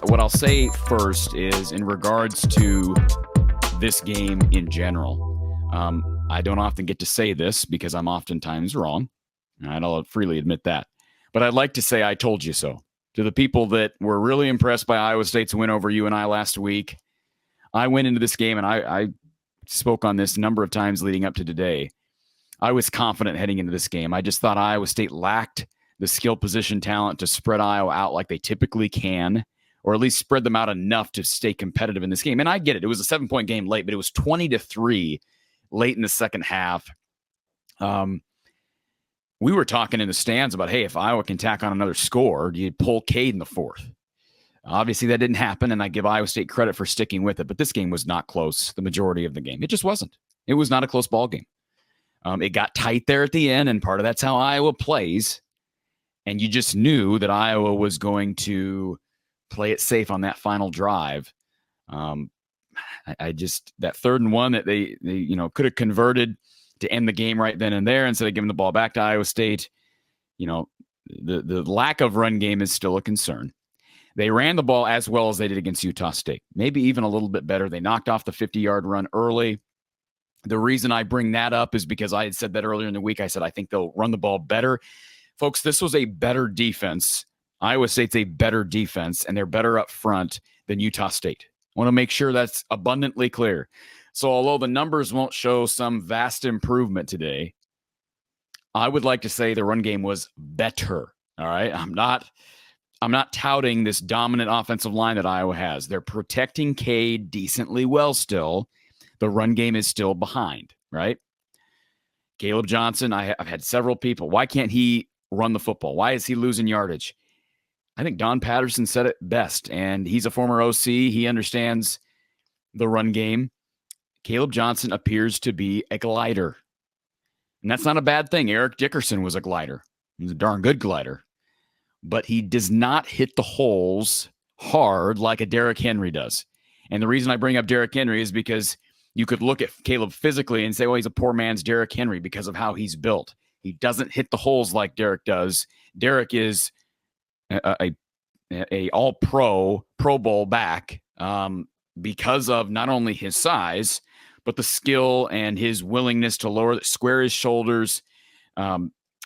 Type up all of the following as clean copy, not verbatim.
what I'll say first is in regards to this game in general. I don't often get to say this because I'm oftentimes wrong. And I'll freely admit that. But I'd like to say I told you so. To the people that were really impressed by Iowa State's win over UNI last week, I went into this game, and I spoke on this a number of times leading up to today. I was confident heading into this game. I just thought Iowa State lacked the skill position talent to spread Iowa out like they typically can, or at least spread them out enough to stay competitive in this game. And I get it. It was a 7-point game late, but it was 20-3 late in the second half. We were talking in the stands about, hey, if Iowa can tack on another score, do you pull Cade in the fourth? Obviously, that didn't happen, and I give Iowa State credit for sticking with it. But this game was not close the majority of the game. It just wasn't. It was not a close ball game. It got tight there at the end, and part of that's how Iowa plays. And you just knew that Iowa was going to play it safe on that final drive. I just that 3rd and 1 that they could have converted to end the game right then and there instead of giving the ball back to Iowa State. The lack of run game is still a concern. They ran the ball as well as they did against Utah State, maybe even a little bit better. They knocked off the 50-yard run early. The reason I bring that up is because I had said that earlier in the week. I said I think they'll run the ball better. Folks, this was a better defense. Iowa State's a better defense, and they're better up front than Utah State. I want to make sure that's abundantly clear. So although the numbers won't show some vast improvement today, I would like to say the run game was better. All right. I'm not touting this dominant offensive line that Iowa has. They're protecting Cade decently well still. The run game is still behind, right? Caleb Johnson, I've had several people. Why can't he run the football? Why is he losing yardage? I think Don Patterson said it best, and he's a former OC. He understands the run game. Caleb Johnson appears to be a glider. And that's not a bad thing. Eric Dickerson was a glider. He's a darn good glider. But he does not hit the holes hard like a Derrick Henry does. And the reason I bring up Derrick Henry is because you could look at Caleb physically and say, well, he's a poor man's Derrick Henry because of how he's built. He doesn't hit the holes like Derrick does. Derrick is a all-pro, Pro Bowl back because of not only his size, but the skill and his willingness to square his shoulders,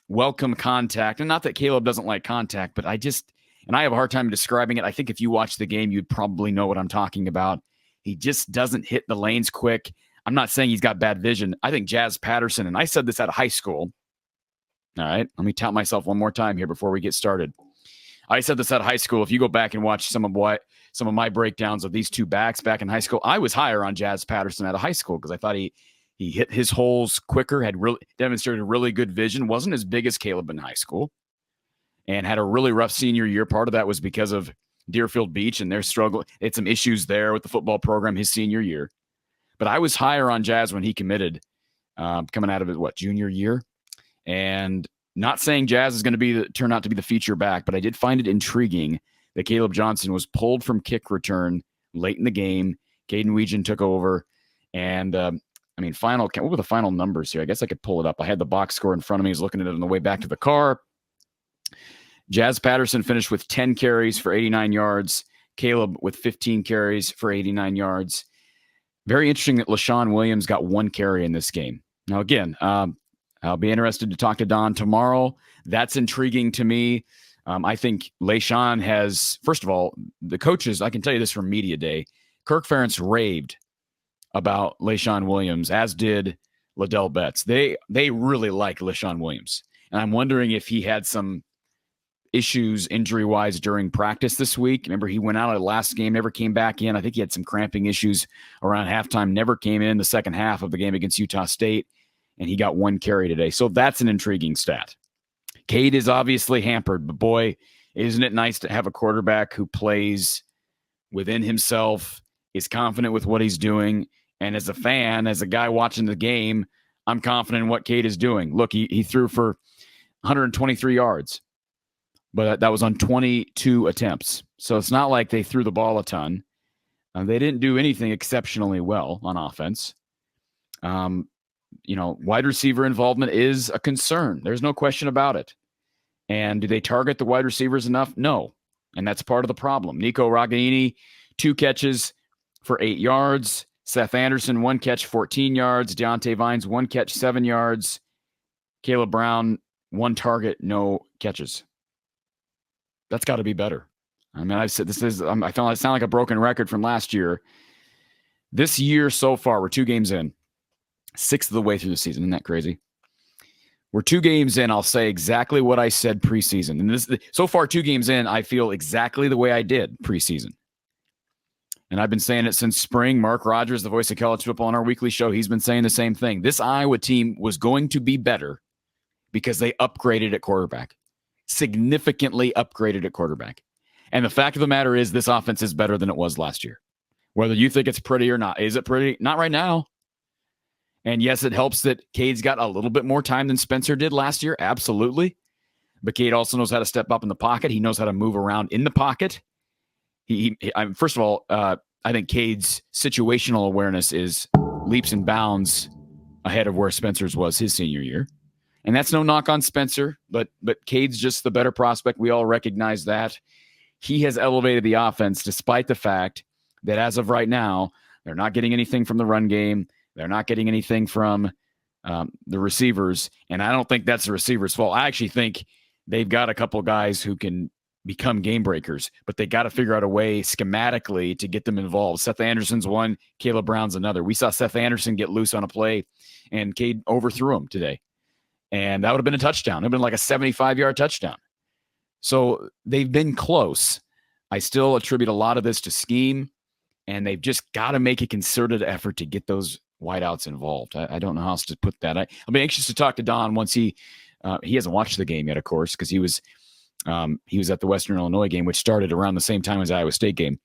welcome contact. And not that Caleb doesn't like contact, but I have a hard time describing it. I think if you watch the game, you'd probably know what I'm talking about. He just doesn't hit the lanes quick. I'm not saying he's got bad vision. I think Jazz Patterson, and I said this out of high school. All right, let me tout myself one more time here before we get started. I said this out of high school. If you go back and watch some of my breakdowns of these two backs back in high school, I was higher on Jazz Patterson out of high school because I thought he hit his holes quicker, had really demonstrated really good vision, wasn't as big as Caleb in high school, and had a really rough senior year. Part of that was because of Deerfield Beach and their struggle. They had some issues there with the football program his senior year. But I was higher on Jazz when he committed coming out of his, junior year. And not saying Jazz is going to turn out to be the feature back, but I did find it intriguing that Caleb Johnson was pulled from kick return late in the game. Caden Weegan took over. And, what were the final numbers here? I guess I could pull it up. I had the box score in front of me. I was looking at it on the way back to the car. Jazz Patterson finished with 10 carries for 89 yards. Caleb with 15 carries for 89 yards. Very interesting that LaShawn Williams got 1 carry in this game. Now, again, I'll be interested to talk to Don tomorrow. That's intriguing to me. I think LaShawn has, first of all, the coaches, I can tell you this from Media Day, Kirk Ferentz raved about LaShawn Williams, as did Liddell Betts. They really like LaShawn Williams. And I'm wondering if he had some issues injury-wise during practice this week. Remember, he went out at the last game, never came back in. I think he had some cramping issues around halftime, never came in the second half of the game against Utah State, and he got 1 carry today. So that's an intriguing stat. Cade is obviously hampered, but boy, isn't it nice to have a quarterback who plays within himself, is confident with what he's doing, and as a fan, as a guy watching the game, I'm confident in what Cade is doing. Look, he threw for 123 yards. But that was on 22 attempts. So it's not like they threw the ball a ton. They didn't do anything exceptionally well on offense. Wide receiver involvement is a concern. There's no question about it. And do they target the wide receivers enough? No. And that's part of the problem. Nico Ragaini, 2 catches for 8 yards. Seth Anderson, 1 catch, 14 yards. Deontay Vines, 1 catch, 7 yards. Caleb Brown, 1 target, no catches. That's got to be better. I mean, I've said I sound like a broken record from last year. This year so far, we're 2 games in, 6th of the way through the season. Isn't that crazy? We're 2 games in. I'll say exactly what I said preseason. And so far, 2 games in, I feel exactly the way I did preseason. And I've been saying it since spring. Mark Rogers, the voice of college football on our weekly show, he's been saying the same thing. This Iowa team was going to be better because they upgraded at quarterback, significantly upgraded at quarterback. And the fact of the matter is this offense is better than it was last year. Whether you think it's pretty or not. Is it pretty? Not right now. And yes, it helps that Cade's got a little bit more time than Spencer did last year. Absolutely. But Cade also knows how to step up in the pocket. He knows how to move around in the pocket. First of all, I think Cade's situational awareness is leaps and bounds ahead of where Spencer's was his senior year. And that's no knock on Spencer, but Cade's just the better prospect. We all recognize that. He has elevated the offense despite the fact that as of right now, they're not getting anything from the run game. They're not getting anything from the receivers. And I don't think that's the receivers' fault. I actually think they've got a couple guys who can become game breakers, but they got to figure out a way schematically to get them involved. Seth Anderson's one, Caleb Brown's another. We saw Seth Anderson get loose on a play, and Cade overthrew him today. And that would have been a touchdown. It would have been like a 75-yard touchdown. So they've been close. I still attribute a lot of this to scheme, and they've just got to make a concerted effort to get those wideouts involved. I don't know how else to put that. I'll be anxious to talk to Don once he hasn't watched the game yet, of course, because he was at the Western Illinois game, which started around the same time as the Iowa State game.